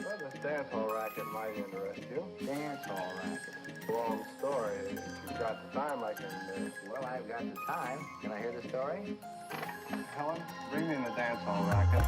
Well, this dance hall racket might interest you. Dance hall racket. Long story. If you've got the time, I can... Well, I've got the time. Can I hear the story? Helen, bring me in the dance hall racket.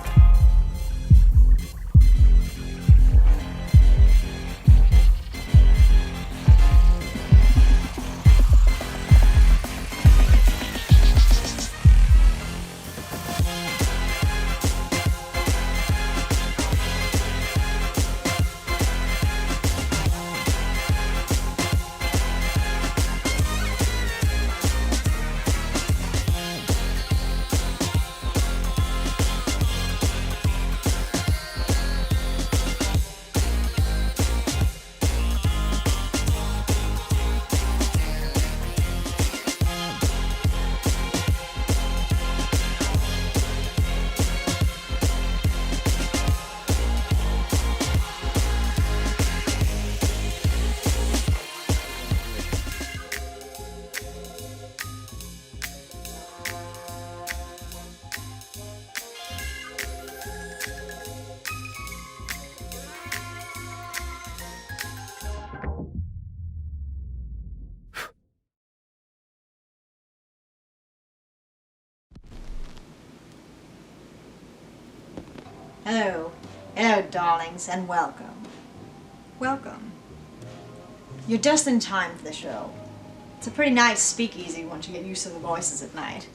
Hello. Hello, darlings, and welcome. Welcome. You're just in time for the show. It's a pretty nice speakeasy once you get used to the voices at night.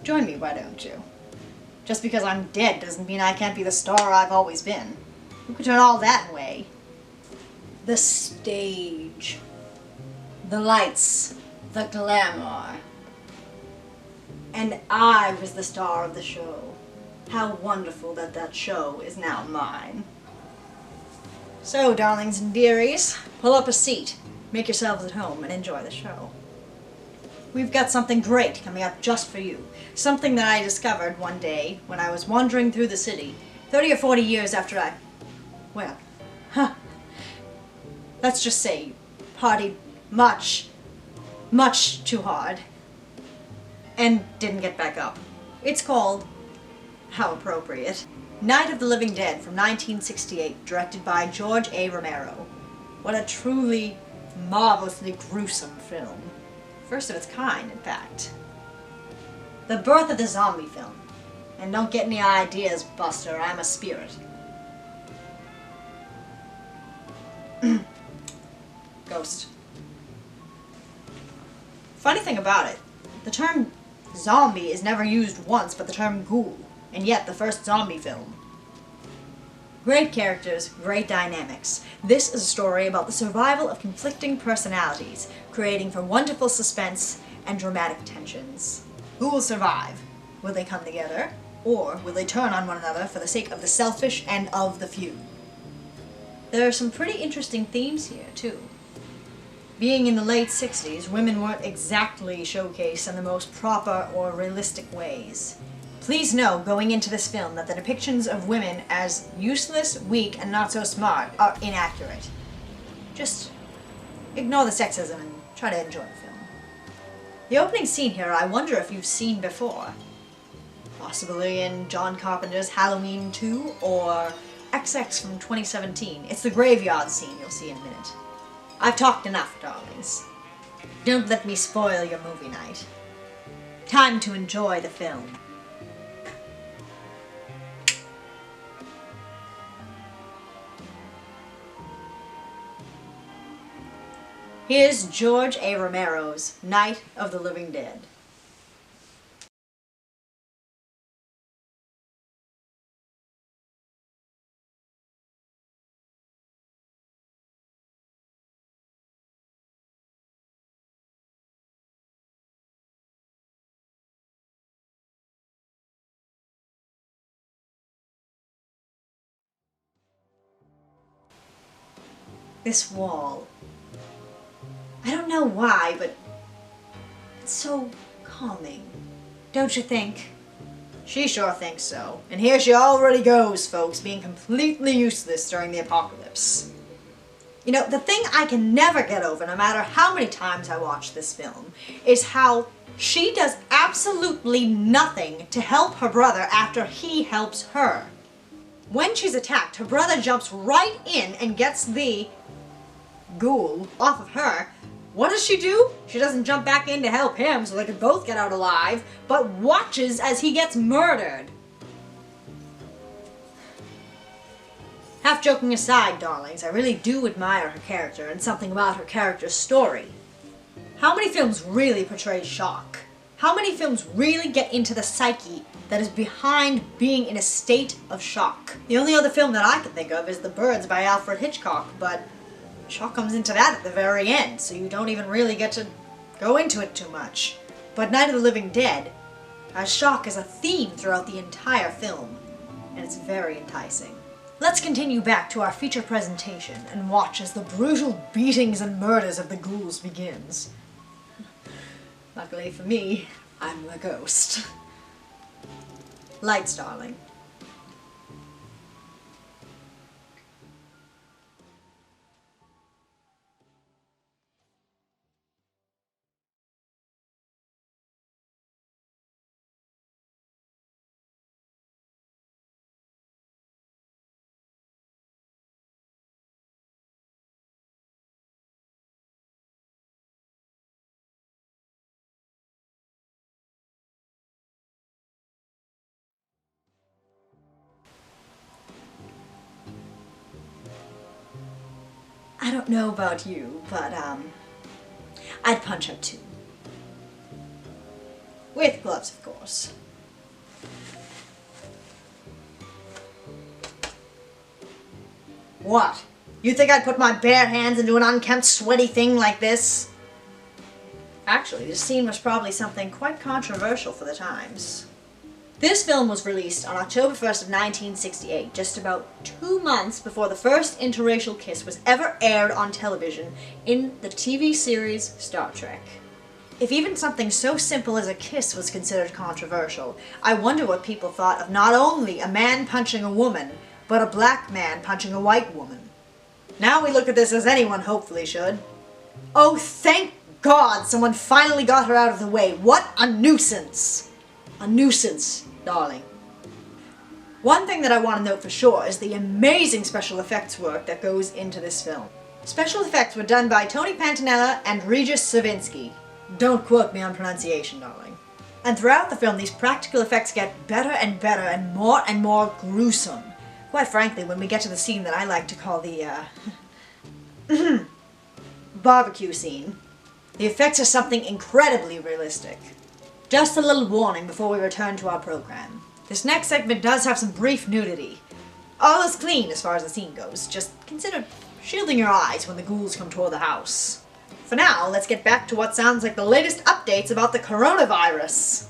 Join me, why don't you? Just because I'm dead doesn't mean I can't be the star I've always been. Who could turn all that away? The stage. The lights. The glamour. And I was the star of the show. How wonderful that that show is now mine. So, darlings and dearies, pull up a seat, make yourselves at home, and enjoy the show. We've got something great coming up just for you. Something that I discovered one day when I was wandering through the city, 30 or 40 years after I... well, let's just say, partied much, much too hard, and didn't get back up. It's called... how appropriate. Night of the Living Dead from 1968, directed by George A. Romero. What a truly, marvelously gruesome film. First of its kind, in fact. The birth of the zombie film. And don't get any ideas, Buster, I'm a spirit. Ghost. Funny thing about it, the term zombie is never used once, but the term ghoul. And yet, the first zombie film. Great characters, great dynamics. This is a story about the survival of conflicting personalities, creating for wonderful suspense and dramatic tensions. Who will survive? Will they come together? Or will they turn on one another for the sake of the selfish and of the few? There are some pretty interesting themes here, too. Being in the late 60s, women weren't exactly showcased in the most proper or realistic ways. Please know, going into this film, that the depictions of women as useless, weak, and not so smart are inaccurate. Just ignore the sexism and try to enjoy the film. The opening scene here I wonder if you've seen before. Possibly in John Carpenter's Halloween 2 or XX from 2017. It's the graveyard scene you'll see in a minute. I've talked enough, darlings. Don't let me spoil your movie night. Time to enjoy the film. Here's George A. Romero's Night of the Living Dead. This wall. I don't know why, but it's so calming. Don't you think? She sure thinks so. And here she already goes, folks, being completely useless during the apocalypse. You know, the thing I can never get over, no matter how many times I watch this film, is how she does absolutely nothing to help her brother after he helps her. When she's attacked, her brother jumps right in and gets the ghoul off of her. What does she do? She doesn't jump back in to help him so they can both get out alive, but watches as he gets murdered. Half joking aside, darlings, I really do admire her character and something about her character's story. How many films really portray shock? How many films really get into the psyche that is behind being in a state of shock? The only other film that I can think of is The Birds by Alfred Hitchcock, but shock comes into that at the very end, so you don't even really get to go into it too much. But Night of the Living Dead has shock as a theme throughout the entire film, and it's very enticing. Let's continue back to our feature presentation and watch as the brutal beatings and murders of the ghouls begins. Luckily for me, I'm the ghost. Lights, darling. I don't know about you, but, I'd punch her too. With gloves, of course. What? You think I'd put my bare hands into an unkempt, sweaty thing like this? Actually, this scene was probably something quite controversial for the times. This film was released on October 1st of 1968, just about 2 months before the first interracial kiss was ever aired on television in the TV series Star Trek. If even something so simple as a kiss was considered controversial, I wonder what people thought of not only a man punching a woman, but a black man punching a white woman. Now we look at this as anyone hopefully should. Oh, thank God someone finally got her out of the way. What a nuisance! A nuisance, darling. One thing that I want to note for sure is the amazing special effects work that goes into this film. Special effects were done by Tony Pantanella and Regis Savinsky. Don't quote me on pronunciation, darling. And throughout the film, these practical effects get better and better and more gruesome. Quite frankly, when we get to the scene that I like to call the, barbecue scene, the effects are something incredibly realistic. Just a little warning before we return to our program. This next segment does have some brief nudity. All is clean as far as the scene goes. Just consider shielding your eyes when the ghouls come toward the house. For now, let's get back to what sounds like the latest updates about the coronavirus.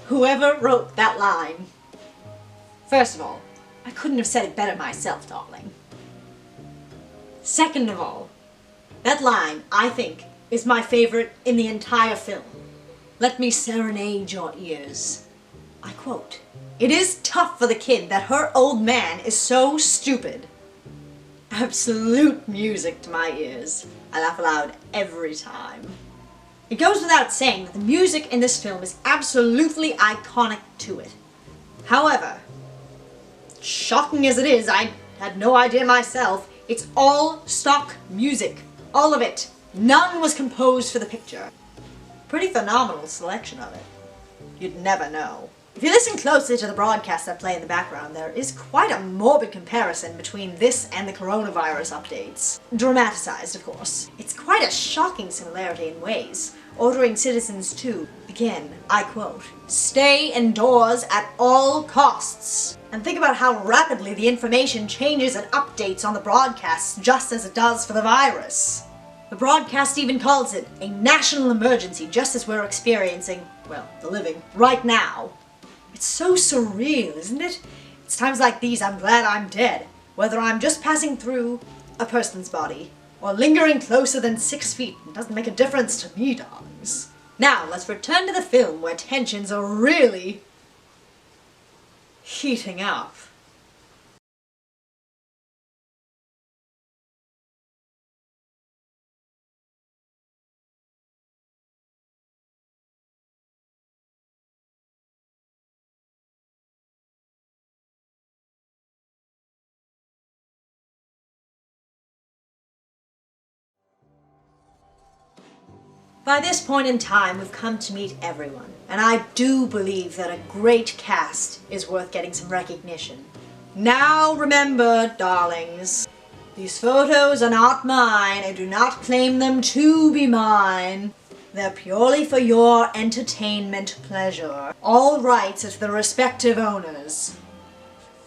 Whoever wrote that line. First of all, I couldn't have said it better myself, darling. Second of all, that line, I think, is my favorite in the entire film. Let me serenade your ears. I quote, "It is tough for the kid that her old man is so stupid." Absolute music to my ears. I laugh aloud every time. It goes without saying that the music in this film is absolutely iconic to it. However, shocking as it is, I had no idea myself, it's all stock music. All of it. None was composed for the picture. Pretty phenomenal selection of it. You'd never know. If you listen closely to the broadcasts that play in the background, there is quite a morbid comparison between this and the coronavirus updates. Dramatized, of course. It's quite a shocking similarity in ways, ordering citizens to, again, I quote, "stay indoors at all costs." And think about how rapidly the information changes and updates on the broadcasts just as it does for the virus. The broadcast even calls it a national emergency, just as we're experiencing, well, the living, right now. It's so surreal, isn't it? It's times like these I'm glad I'm dead, whether I'm just passing through a person's body or lingering closer than 6 feet. It doesn't make a difference to me, darlings. Now, let's return to the film where tensions are really heating up. By this point in time, we've come to meet everyone, and I do believe that a great cast is worth getting some recognition. Now remember, darlings, these photos are not mine. I do not claim them to be mine. They're purely for your entertainment pleasure. All rights are to the respective owners.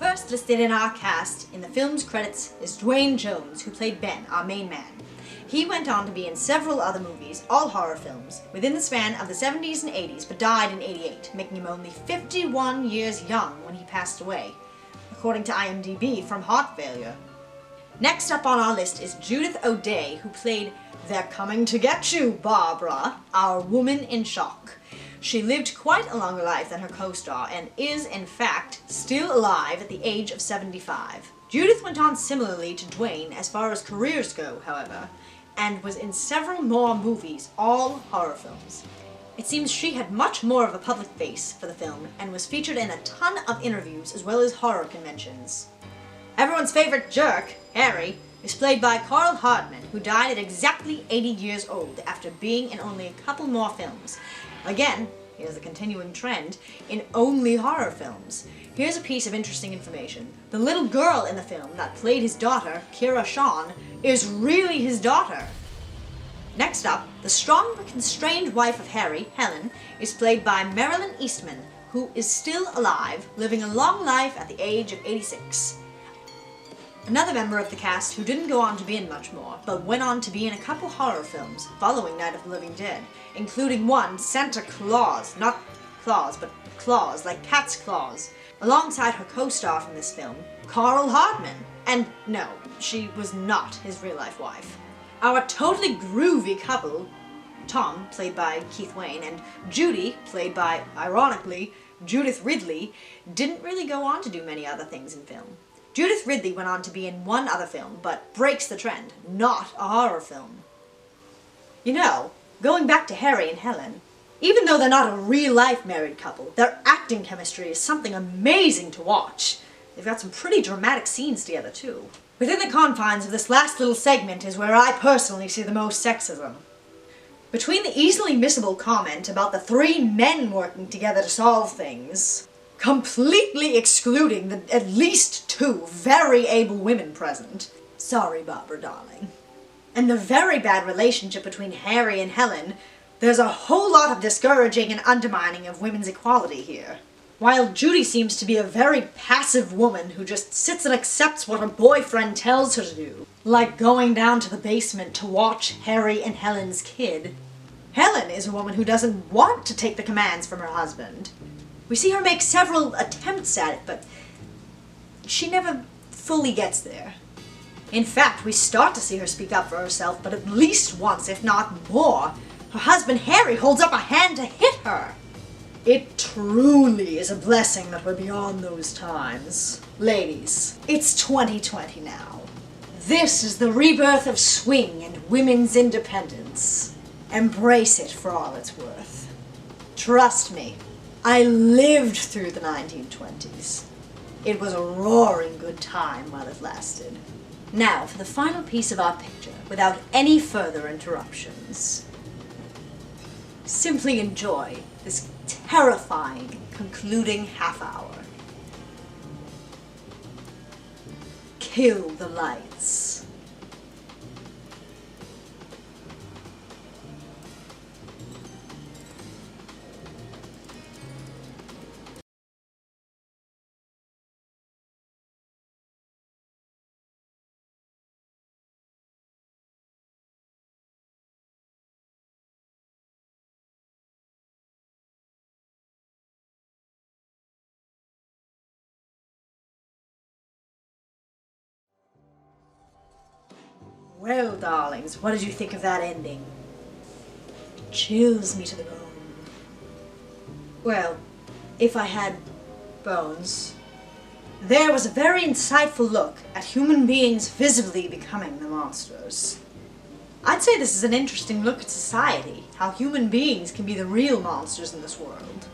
First listed in our cast in the film's credits is Dwayne Jones, who played Ben, our main man. He went on to be in several other movies, all horror films, within the span of the 70s and 80s, but died in '88, making him only 51 years young when he passed away, according to IMDb, from heart failure. Next up on our list is Judith O'Dea, who played They're Coming to Get You, Barbara, our woman in shock. She lived quite a longer life than her co-star and is, in fact, still alive at the age of 75. Judith went on similarly to Dwayne as far as careers go, however, and was in several more movies, all horror films. It seems she had much more of a public face for the film and was featured in a ton of interviews as well as horror conventions. Everyone's favorite jerk, Harry, is played by Carl Hardman, who died at exactly 80 years old after being in only a couple more films. Again, here's a continuing trend in only horror films. Here's a piece of interesting information. The little girl in the film that played his daughter, Kira Shawn, is really his daughter. Next up, the strong but constrained wife of Harry, Helen, is played by Marilyn Eastman, who is still alive, living a long life at the age of 86. Another member of the cast who didn't go on to be in much more, but went on to be in a couple horror films following Night of the Living Dead, including one, Santa Claus, not Claus, but Claus, like cat's claws, alongside her co-star from this film, Carl Hardman. And no, she was not his real-life wife. Our totally groovy couple, Tom, played by Keith Wayne, and Judy, played by, ironically, Judith Ridley, didn't really go on to do many other things in film. Judith Ridley went on to be in one other film, but breaks the trend, not a horror film. You know, going back to Harry and Helen, even though they're not a real-life married couple, their acting chemistry is something amazing to watch. They've got some pretty dramatic scenes together, too. Within the confines of this last little segment is where I personally see the most sexism. Between the easily missable comment about the 3 men working together to solve things, completely excluding the at least 2 very able women present. Sorry, Barbara, darling. And the very bad relationship between Harry and Helen, there's a whole lot of discouraging and undermining of women's equality here. While Judy seems to be a very passive woman who just sits and accepts what her boyfriend tells her to do, like going down to the basement to watch Harry and Helen's kid, Helen is a woman who doesn't want to take the commands from her husband. We see her make several attempts at it, but she never fully gets there. In fact, we start to see her speak up for herself, but at least once, if not more, her husband Harry holds up a hand to hit her. It truly is a blessing that we're beyond those times. Ladies, it's 2020 now. This is the rebirth of swing and women's independence. Embrace it for all it's worth. Trust me. I lived through the 1920s. It was a roaring good time while it lasted. Now for the final piece of our picture, without any further interruptions. Simply enjoy this terrifying concluding half hour. Kill the lights. Well, darlings, what did you think of that ending? It chills me to the bone. Well, if I had bones. There was a very insightful look at human beings visibly becoming the monsters. I'd say this is an interesting look at society, how human beings can be the real monsters in this world.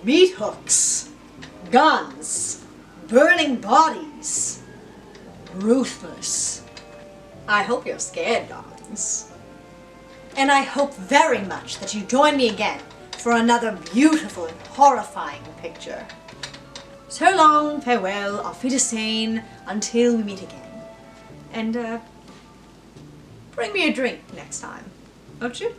Meat hooks, guns, burning bodies, ruthless. I hope you're scared, darlings. And I hope very much that you join me again for another beautiful and horrifying picture. So long, farewell, auf Wiedersehen, until we meet again. And, bring me a drink next time, won't you?